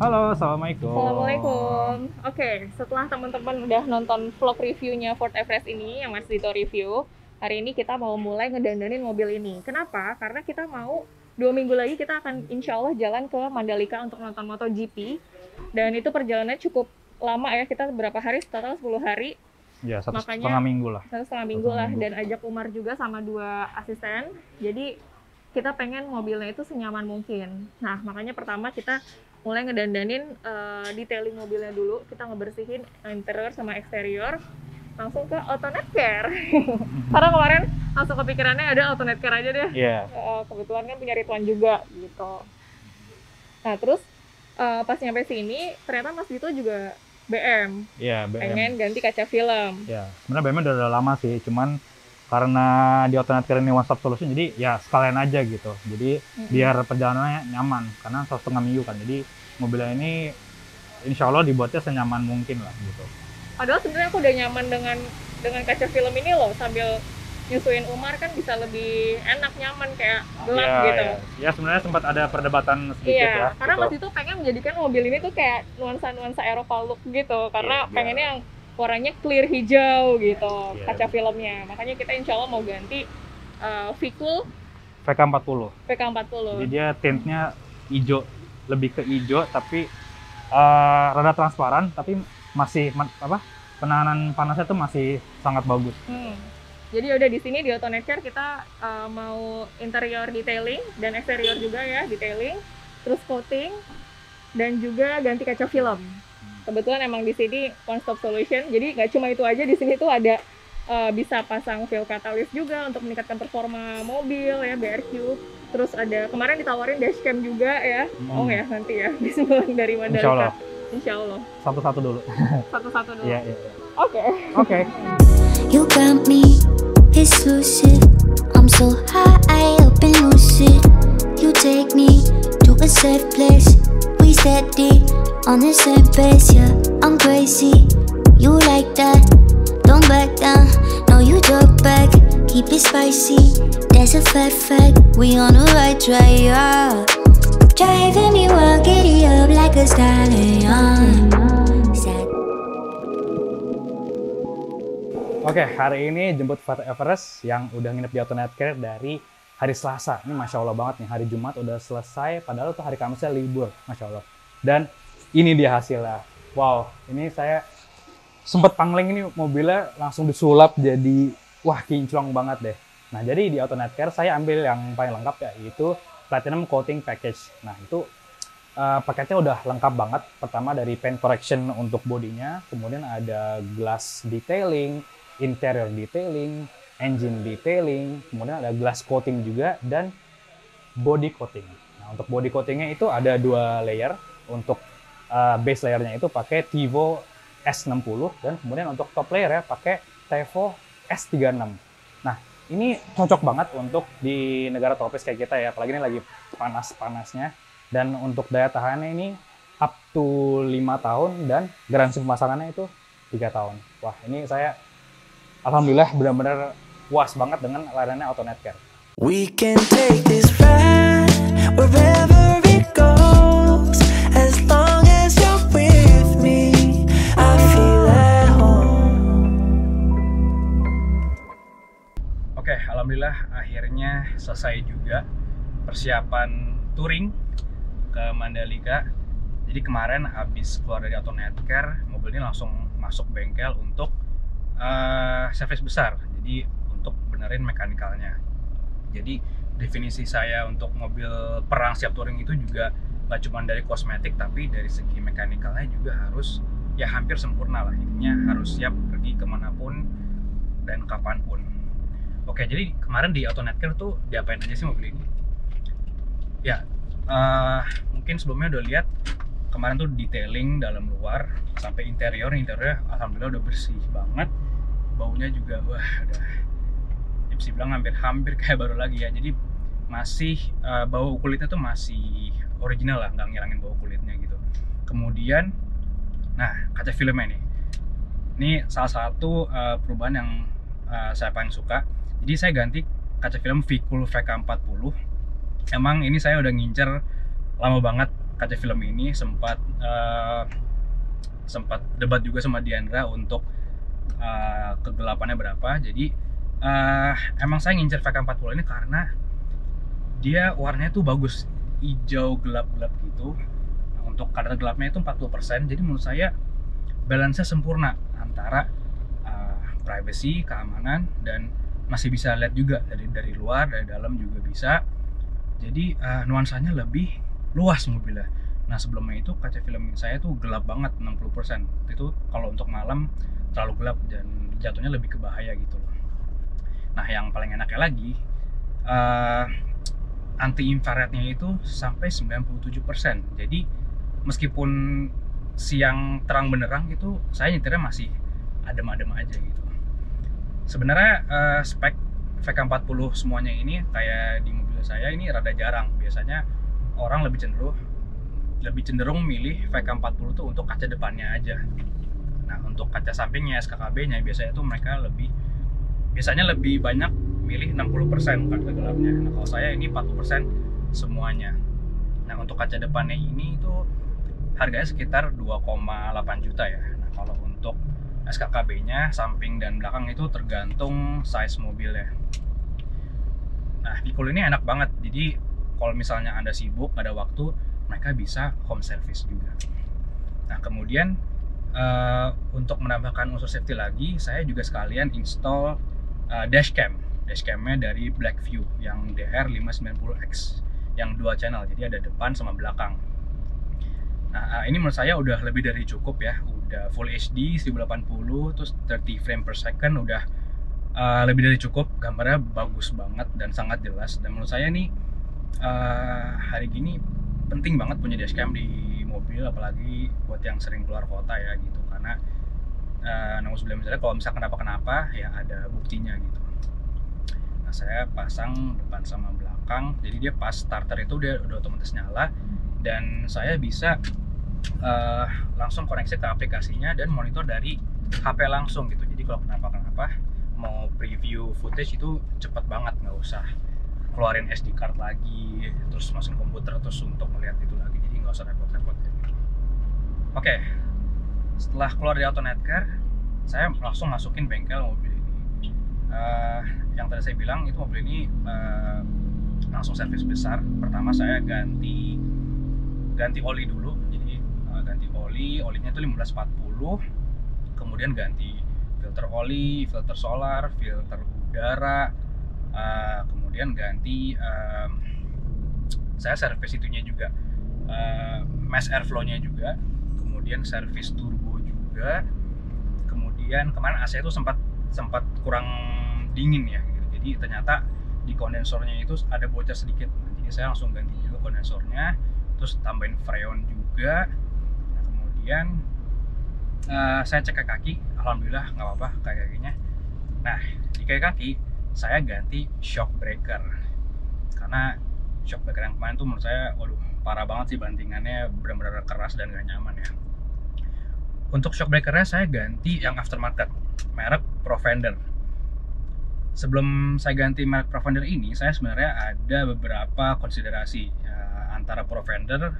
Halo, assalamualaikum. Assalamualaikum. Oke, setelah teman-teman udah nonton vlog reviewnya Ford Everest ini yang Mas Dito review, hari ini kita mau mulai ngedandanin mobil ini. Kenapa? Karena kita mau 2 minggu lagi kita akan insya Allah jalan ke Mandalika untuk nonton MotoGP. Dan itu perjalanannya cukup lama ya, kita berapa hari? Total 10 hari. Ya, satu Makanya setengah minggu lah. Satu setengah minggu lah, dan ajak Umar juga sama 2 asisten. Jadi kita pengen mobilnya itu senyaman mungkin. Nah, makanya pertama kita mulai ngedandanin detailing mobilnya dulu. Kita ngebersihin interior sama eksterior, langsung ke AutoNet Care. Karena kemarin langsung kepikirannya ada AutoNet Care aja deh. Iya. Kebetulan kan punya Ridwan juga gitu. Nah terus pas nyampe sini ternyata Mas Dito juga BM. Iya, BM. Pengen ganti kaca film. Ya, sebenarnya BM udah lama sih, cuman karena di AutoNet Care ini one stop solution, jadi ya sekalian aja gitu. Jadi biar perjalanannya nyaman, karena 1,5 minggu kan. Jadi mobilnya ini insya Allah dibuatnya senyaman mungkin lah gitu. Padahal sebenarnya aku udah nyaman dengan kaca film ini loh, sambil nyusuin Umar kan bisa lebih enak, nyaman, kayak gelap gitu. Ya, sebenarnya sempat ada perdebatan sedikit ya. Karena gitu. Mas Dito pengen menjadikan mobil ini tuh kayak nuansa-nuansa Eropa look gitu, karena pengennya yang warnanya clear hijau gitu, kaca filmnya. Makanya kita insya Allah mau ganti V-Cool VK40. VK40. Jadi dia tintnya hijau, lebih ke hijau tapi rada transparan, tapi masih penahanan panasnya tuh masih sangat bagus. Jadi udah di sini di AutoNet Care kita mau interior detailing dan eksterior juga ya detailing, terus coating dan juga ganti kaca film. Kebetulan emang di sini one stop solution, jadi nggak cuma itu aja, di sini tuh ada bisa pasang fuel katalis juga untuk meningkatkan performa mobil ya, BRQ. Terus ada kemarin ditawarin dashcam juga ya. Oh ya nanti ya di sebelum dari Mandalika. Insya Allah. Satu-satu dulu. Satu-satu dulu. Iya. Oke. You got me exclusive. I'm so high up and lucid. You take me to a safe place. We steady on the same pace, yeah. I'm crazy. You like that? Don't back down. No, you talk back. Keep it spicy. There's a fact. We on the right track, yeah. Driving me wild, giddy up like a stallion. Oke, hari ini jemput Ford Everest yang udah nginep di AutoNet Care dari hari Selasa. Ini Masya Allah banget nih, hari Jumat udah selesai, padahal tuh hari Kamisnya libur, Masya Allah. Dan ini dia hasilnya. Wow, ini saya sempet pangling, ini mobilnya langsung disulap jadi, wah kinclong banget deh. Nah, jadi di AutoNet Care saya ambil yang paling lengkap ya, yaitu Platinum Coating Package. Nah, itu paketnya udah lengkap banget. Pertama dari paint correction untuk bodinya, kemudian ada glass detailing, interior detailing, engine detailing, kemudian ada glass coating juga, dan body coating. Nah, untuk body coatingnya itu ada 2 layer. Untuk base layernya itu pakai Tivo S60, dan kemudian untuk top layer ya pakai Tevo S36. Nah, ini cocok banget untuk di negara tropis kayak kita ya, apalagi ini lagi panas-panasnya. Dan untuk daya tahannya ini up to 5 tahun, dan garansi pemasangannya itu 3 tahun. Wah, ini saya alhamdulillah benar-benar puas banget dengan layanannya AutoNet Care. We can take this ride wherever it goes, as long as you're with me. I feel at home. Oke, alhamdulillah akhirnya selesai juga persiapan touring ke Mandalika. Jadi kemarin habis keluar dari AutoNet Care, mobil ini langsung masuk bengkel untuk servis besar. Jadi untuk benerin mekanikalnya. Jadi definisi saya untuk mobil perang siap touring itu juga nggak cuma dari kosmetik, tapi dari segi mekanikalnya juga harus ya hampir sempurna lah. Intinya harus siap pergi kemanapun dan kapanpun. Oke, jadi kemarin di AutoNet Care tuh diapain aja sih mobil ini? Ya, mungkin sebelumnya udah lihat kemarin tuh detailing dalam luar sampai interiornya alhamdulillah udah bersih banget. Baunya juga wah udah bisa bilang hampir kayak baru lagi ya. Jadi masih bau kulitnya tuh masih original lah, nggak ngilangin bau kulitnya gitu. Kemudian nah, kaca filmnya nih, ini salah satu perubahan yang saya paling suka. Jadi saya ganti kaca film V-Cool VK40. Emang ini saya udah ngincer lama banget kaca film ini sempat debat juga sama Diandra untuk kegelapannya berapa. Jadi emang saya ngincer VK40 ini karena dia warnanya tuh bagus, hijau gelap-gelap gitu. Nah, untuk kadar gelapnya itu 40%, jadi menurut saya balance-nya sempurna antara privacy, keamanan, dan masih bisa lihat juga dari luar, dari dalam juga bisa. Jadi nuansanya lebih luas mobilnya. Nah, sebelumnya itu kaca film saya tuh gelap banget, 60%. Itu kalau untuk malam terlalu gelap dan jatuhnya lebih ke bahaya gitu loh. Nah, yang paling enaknya lagi, anti infrarednya itu sampai 97%. Jadi meskipun siang terang benderang itu saya nyetirnya masih adem-adem aja gitu. Sebenarnya spek VK40 semuanya ini kayak di mobil saya ini rada jarang. Biasanya orang lebih cenderung milih VK40 tuh untuk kaca depannya aja. Nah, untuk kaca sampingnya, SKKB-nya biasanya tuh mereka biasanya lebih banyak milih 60% kaca gelapnya. Nah, kalau saya ini 40% semuanya. Nah, untuk kaca depannya ini itu harganya sekitar 2,8 juta ya. Nah, kalau untuk SKKB-nya samping dan belakang itu tergantung size mobilnya. Nah, Piccolo ini enak banget. Jadi kalau misalnya Anda sibuk, ada waktu, mereka bisa home service juga. Nah, kemudian untuk menambahkan unsur safety lagi, saya juga sekalian install dashcam-nya dari Blackview yang DR590X yang dual channel, jadi ada depan sama belakang. Nah, ini menurut saya udah lebih dari cukup ya, udah Full HD 1080 terus 30 frame per second, udah lebih dari cukup. Gambarnya bagus banget dan sangat jelas, dan menurut saya nih hari gini penting banget punya dashcam di mobil, apalagi buat yang sering keluar kota ya gitu, karena misalnya kalau misalkan kenapa-kenapa ya ada buktinya gitu. Nah, saya pasang depan sama belakang, jadi dia pas starter itu dia udah otomatis nyala, dan saya bisa langsung koneksi ke aplikasinya dan monitor dari HP langsung gitu. Jadi kalau kenapa-kenapa mau preview footage itu cepet banget, nggak usah keluarin SD card lagi terus masukin komputer terus untuk melihat itu lagi, jadi nggak usah repot-repot gitu. Oke, setelah keluar dari AutoNetCare, saya langsung masukin bengkel mobil ini. Yang tadi saya bilang itu mobil ini langsung servis besar. Pertama saya ganti oli dulu, jadi ganti olinya itu 1540, kemudian ganti filter oli, filter solar, filter udara, kemudian ganti saya servis itunya juga, mass airflow-nya juga, kemudian servis turbo juga, kemudian kemarin AC itu sempat kurang dingin ya gitu. Jadi ternyata di kondensornya itu ada bocor sedikit, jadi saya langsung ganti juga kondensornya, terus tambahin freon juga. Nah, kemudian saya cek ke kaki, alhamdulillah nggak apa-apa kakinya. Nah, di kaki saya ganti shock breaker, karena shock breaker yang kemarin tuh menurut saya waduh parah banget sih, bantingannya benar-benar keras dan gak nyaman ya. Untuk shock breakernya saya ganti yang aftermarket, merek Profender. Sebelum saya ganti merek Profender ini, saya sebenarnya ada beberapa konsiderasi antara Profender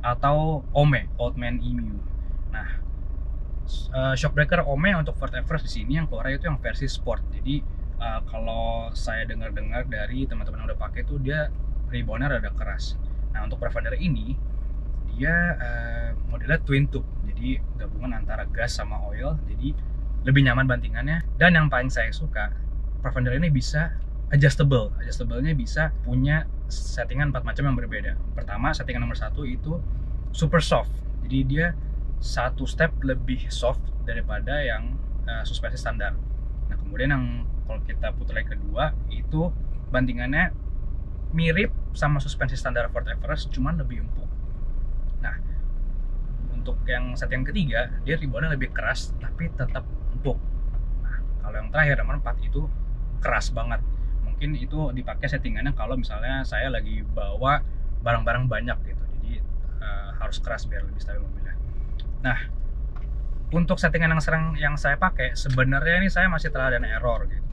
atau Ome, Old Man Emu. Nah, shock breaker Ome untuk Ford Everest di sini yang keluar itu yang versi sport. Jadi kalau saya dengar-dengar dari teman-teman yang udah pakai tuh dia reboundnya rada keras. Nah, untuk Profender ini dia modelnya twin tube, jadi gabungan antara gas sama oil, jadi lebih nyaman bantingannya. Dan yang paling saya suka, Profender ini bisa adjustable-nya bisa punya settingan 4 macam yang berbeda. Pertama, settingan nomor 1 itu super soft, jadi dia satu step lebih soft daripada yang suspensi standar. Nah, kemudian yang kalau kita putar lagi kedua itu bantingannya mirip sama suspensi standar Ford Everest, cuman lebih empuk. Nah, untuk yang settingan ketiga, dia reboundnya lebih keras tapi tetap empuk. Nah, kalau yang terakhir nomor 4 itu keras banget. Mungkin itu dipakai settingannya kalau misalnya saya lagi bawa barang-barang banyak gitu, jadi harus keras biar lebih stabil mobilnya. Nah, untuk settingan yang saya pakai sebenarnya ini saya masih trial dan error gitu.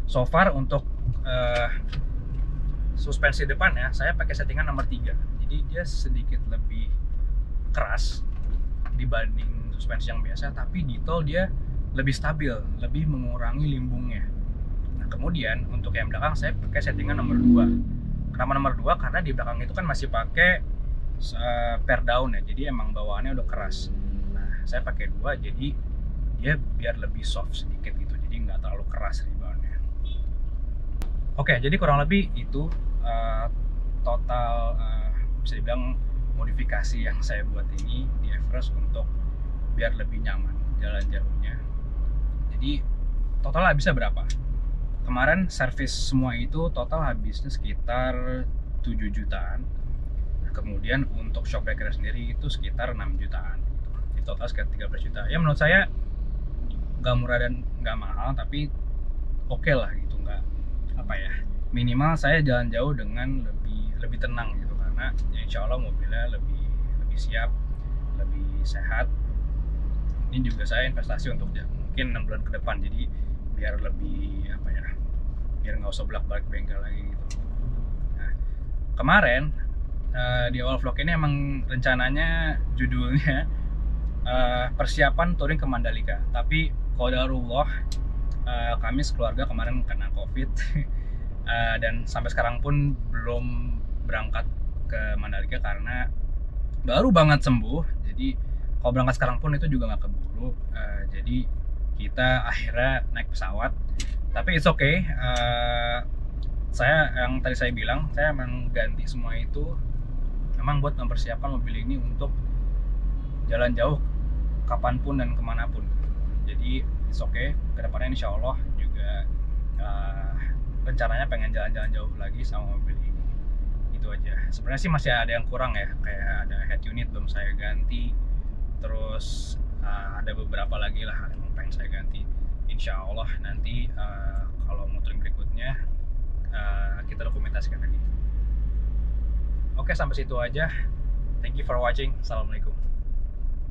So far untuk suspensi depannya saya pakai settingan nomor 3. Jadi jadi dia sedikit lebih keras dibanding suspensi yang biasa, tapi di tol dia lebih stabil, lebih mengurangi limbungnya. Nah kemudian untuk yang belakang saya pakai settingan nomor 2. Kenapa nomor 2? Karena di belakang itu kan masih pakai per down ya, jadi emang bawaannya udah keras. Nah saya pakai 2 jadi dia biar lebih soft sedikit gitu, jadi nggak terlalu keras reboundnya. Oke, jadi kurang lebih itu total bisa dibilang modifikasi yang saya buat ini di Everest untuk biar lebih nyaman jalan jauhnya. Jadi total habisnya berapa? Kemarin servis semua itu total habisnya sekitar 7 jutaan. Nah, kemudian untuk shock breaker sendiri itu sekitar 6 jutaan. Di total sekitar 13 juta. Ya menurut saya nggak murah dan nggak mahal, tapi oke lah gitu, nggak apa ya, minimal saya jalan jauh dengan lebih tenang gitu, karena ya insya Allah mobilnya lebih siap, lebih sehat. Ini juga saya investasi untuk mungkin 6 bulan ke depan, jadi biar lebih apa ya, biar nggak usah bolak-balik bengkel lagi gitu. Nah, kemarin di awal vlog ini emang rencananya judulnya persiapan touring ke Mandalika, tapi qadarullah kami sekeluarga kemarin kena COVID dan sampai sekarang pun belum berangkat ke Mandalika karena baru banget sembuh. Jadi kalau berangkat sekarang pun itu juga nggak keburu, jadi kita akhirnya naik pesawat. Tapi it's okay, saya yang tadi saya bilang, saya emang ganti semua itu memang buat mempersiapkan mobil ini untuk jalan jauh kapanpun dan kemanapun. Jadi it's okay, kedepannya insya Allah juga rencananya pengen jalan-jalan jauh lagi sama mobil ini. Itu aja. Sebenarnya sih masih ada yang kurang ya, kayak ada head unit belum saya ganti, terus ada beberapa lagi lah yang pengen saya ganti. Insya Allah nanti kalau motoring berikutnya kita dokumentasikan lagi. Oke, sampai situ aja. Thank you for watching. Assalamualaikum.